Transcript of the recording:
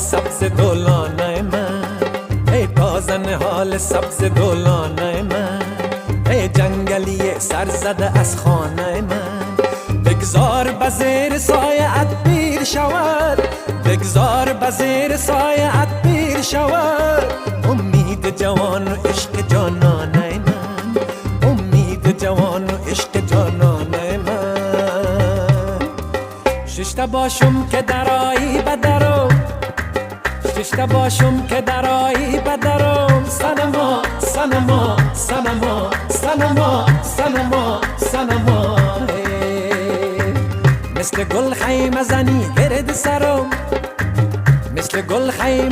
سبز دولانه من، ای تازه نهال سبز دولانه من، ای جنگلی سر زده از خانه من. بگذار به زیر سایه‌ات پیر شود، بگذار به زیر سایه‌ات پیر شود. امید جوان و عشق جانانه من، امید جوان و عشق جانانه من. ششته باشم که درایی بدرم، ششته باشم که درایی بدرم. سنما سنما سنما سنما سنما سنما، مثل گل خیمه زنی گرد سرم، مثل گل خیمه